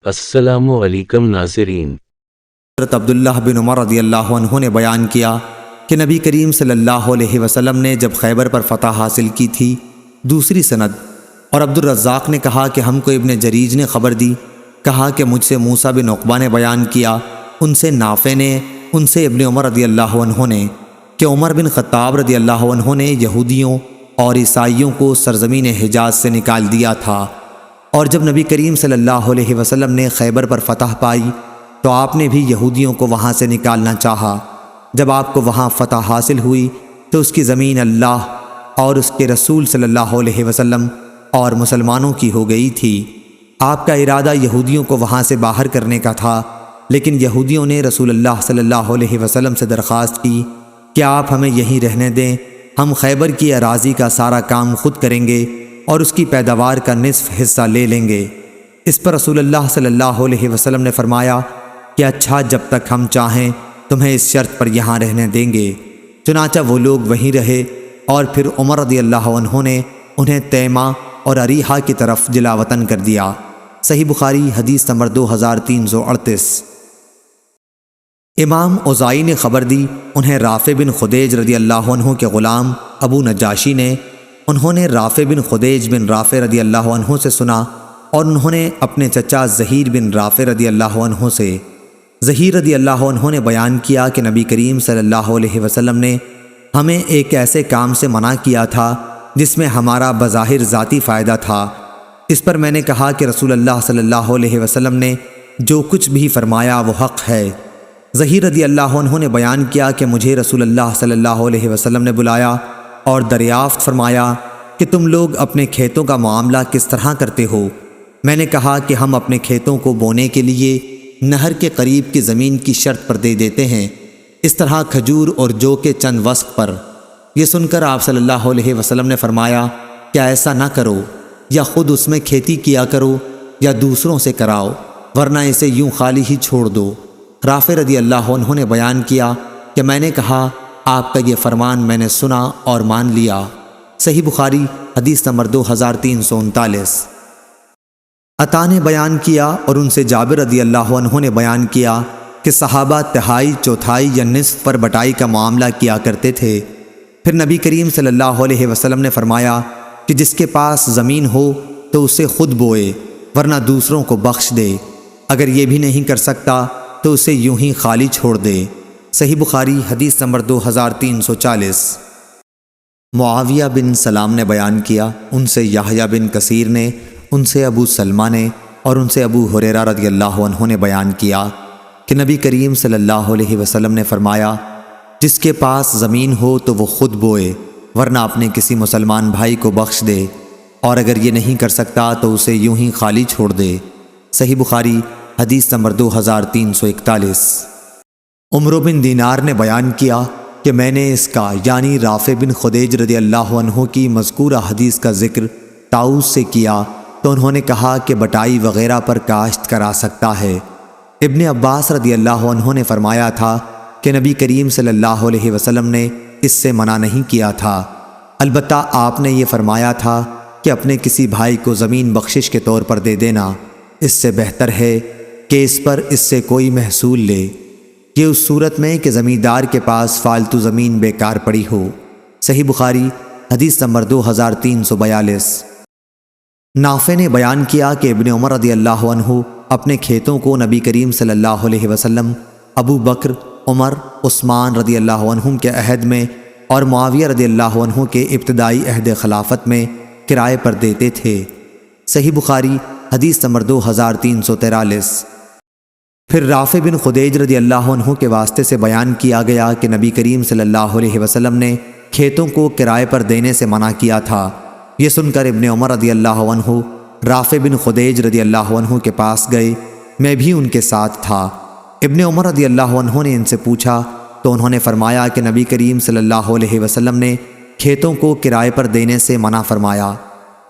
السلام علیکم ناظرین۔ حضرت عبداللہ بن عمر رضی اللہ عنہ نے بیان کیا کہ نبی کریم صلی اللہ علیہ وسلم نے جب خیبر پر فتح حاصل کی تھی، دوسری سند، اور عبدالرزاق نے کہا کہ ہم کو ابن جریج نے خبر دی، کہا کہ مجھ سے موسیٰ بن عقبہ نے بیان کیا، ان سے نافع نے، ان سے ابن عمر رضی اللہ عنہ نے، کہ عمر بن خطاب رضی اللہ عنہ نے یہودیوں اور عیسائیوں کو سرزمین حجاز سے نکال دیا تھا، اور جب نبی کریم صلی اللہ علیہ وسلم نے خیبر پر فتح پائی تو آپ نے بھی یہودیوں کو وہاں سے نکالنا چاہا۔ جب آپ کو وہاں فتح حاصل ہوئی تو اس کی زمین اللہ اور اس کے رسول صلی اللہ علیہ وسلم اور مسلمانوں کی ہو گئی تھی۔ آپ کا ارادہ یہودیوں کو وہاں سے باہر کرنے کا تھا، لیکن یہودیوں نے رسول اللہ صلی اللہ علیہ وسلم سے درخواست کی کہ آپ ہمیں یہیں رہنے دیں، ہم خیبر کی اراضی کا سارا کام خود کریں گے اور اس کی پیداوار کا نصف حصہ لے لیں گے۔ اس پر رسول اللہ صلی اللہ علیہ وسلم نے فرمایا کہ اچھا، جب تک ہم چاہیں تمہیں اس شرط پر یہاں رہنے دیں گے۔ چنانچہ وہ لوگ وہیں رہے، اور پھر عمر رضی اللہ عنہ نے انہیں تیمہ اور اریحہ کی طرف جلا وطن کر دیا۔ صحیح بخاری حدیث نمبر 2338۔ امام اوزائی نے خبر دی، انہیں رافع بن خدیج رضی اللہ عنہ کے غلام ابو نجاشی نے، انہوں نے رافع بن خدیج بن رافع رضی اللہ عنہ سے سنا، اور انہوں نے اپنے چچا زہیر بن رافع رضی اللہ عنہ سے۔ زہیر رضی اللہ عنہ نے بیان کیا کہ نبی کریم صلی اللہ علیہ وسلم نے ہمیں ایک ایسے کام سے منع کیا تھا جس میں ہمارا بظاہر ذاتی فائدہ تھا۔ اس پر میں نے کہا کہ رسول اللہ صلی اللہ علیہ وسلم نے جو کچھ بھی فرمایا وہ حق ہے۔ زہیر رضی اللہ عنہ نے بیان کیا کہ مجھے رسول اللہ صلی اللہ علیہ وسلم نے بلایا اور دریافت فرمایا کہ تم لوگ اپنے کھیتوں کا معاملہ کس طرح کرتے ہو؟ میں نے کہا کہ ہم اپنے کھیتوں کو بونے کے لیے نہر کے قریب کی زمین کی شرط پر دے دیتے ہیں، اس طرح کھجور اور جو کے چند وسق پر۔ یہ سن کر آپ صلی اللہ علیہ وسلم نے فرمایا کہ ایسا نہ کرو، یا خود اس میں کھیتی کیا کرو یا دوسروں سے کراؤ، ورنہ اسے یوں خالی ہی چھوڑ دو۔ رافع رضی اللہ عنہ نے بیان کیا کہ میں نے کہا آپ کا یہ فرمان میں نے سنا اور مان لیا۔ صحیح بخاری حدیث نمبر 2339۔ عطا نے بیان کیا اور ان سے جابر رضی اللہ عنہ نے بیان کیا کہ صحابہ تہائی، چوتھائی یا نصف پر بٹائی کا معاملہ کیا کرتے تھے۔ پھر نبی کریم صلی اللہ علیہ وسلم نے فرمایا کہ جس کے پاس زمین ہو تو اسے خود بوئے، ورنہ دوسروں کو بخش دے، اگر یہ بھی نہیں کر سکتا تو اسے یوں ہی خالی چھوڑ دے۔ صحیح بخاری حدیث نمبر 2340۔ معاویہ بن سلام نے بیان کیا، ان سے یحییٰ بن کثیر نے، ان سے ابو سلمہ نے، اور ان سے ابو ہریرہ رضی اللہ عنہ نے بیان کیا کہ نبی کریم صلی اللہ علیہ وسلم نے فرمایا جس کے پاس زمین ہو تو وہ خود بوئے، ورنہ اپنے کسی مسلمان بھائی کو بخش دے، اور اگر یہ نہیں کر سکتا تو اسے یوں ہی خالی چھوڑ دے۔ صحیح بخاری حدیث نمبر 2341۔ عمرو بن دینار نے بیان کیا کہ میں نے اس کا یعنی رافع بن خدیج رضی اللہ عنہ کی مذکورہ حدیث کا ذکر طاؤس سے کیا تو انہوں نے کہا کہ بٹائی وغیرہ پر کاشت کرا سکتا ہے۔ ابن عباس رضی اللہ عنہ نے فرمایا تھا کہ نبی کریم صلی اللہ علیہ وسلم نے اس سے منع نہیں کیا تھا، البتہ آپ نے یہ فرمایا تھا کہ اپنے کسی بھائی کو زمین بخشش کے طور پر دے دینا، اس سے بہتر ہے کہ اس پر اس سے کوئی محصول لے، یہ اس صورت میں کہ زمیندار کے پاس فالتو زمین بیکار پڑی ہو۔ صحیح بخاری حدیث نمبر 2342۔ نافع نے بیان کیا کہ ابن عمر رضی اللہ عنہ اپنے کھیتوں کو نبی کریم صلی اللہ علیہ وسلم، ابو بکر، عمر، عثمان رضی اللہ عنہم کے عہد میں اور معاویہ رضی اللہ عنہ کے ابتدائی عہد خلافت میں کرائے پر دیتے تھے۔ صحیح بخاری حدیث نمبر 2343۔ پھر رافع بن خدیج رضی اللہ عنہ کے واسطے سے بیان کیا گیا کہ نبی کریم صلی اللہ علیہ وسلم نے کھیتوں کو کرائے پر دینے سے منع کیا تھا۔ یہ سن کر ابن عمر رضی اللہ عنہ رافع بن خدیج رضی اللہ عنہ کے پاس گئے، میں بھی ان کے ساتھ تھا۔ ابن عمر رضی اللہ عنہ نے ان سے پوچھا تو انہوں نے فرمایا کہ نبی کریم صلی اللہ علیہ وسلم نے کھیتوں کو کرائے پر دینے سے منع فرمایا۔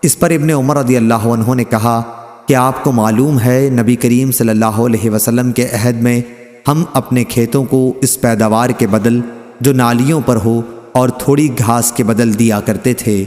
اس پر ابن عمر رضی اللہ عنہ نے کہا کہ آپ کو معلوم ہے نبی کریم صلی اللہ علیہ وسلم کے عہد میں ہم اپنے کھیتوں کو اس پیداوار کے بدل جو نالیوں پر ہو اور تھوڑی گھاس کے بدل دیا کرتے تھے۔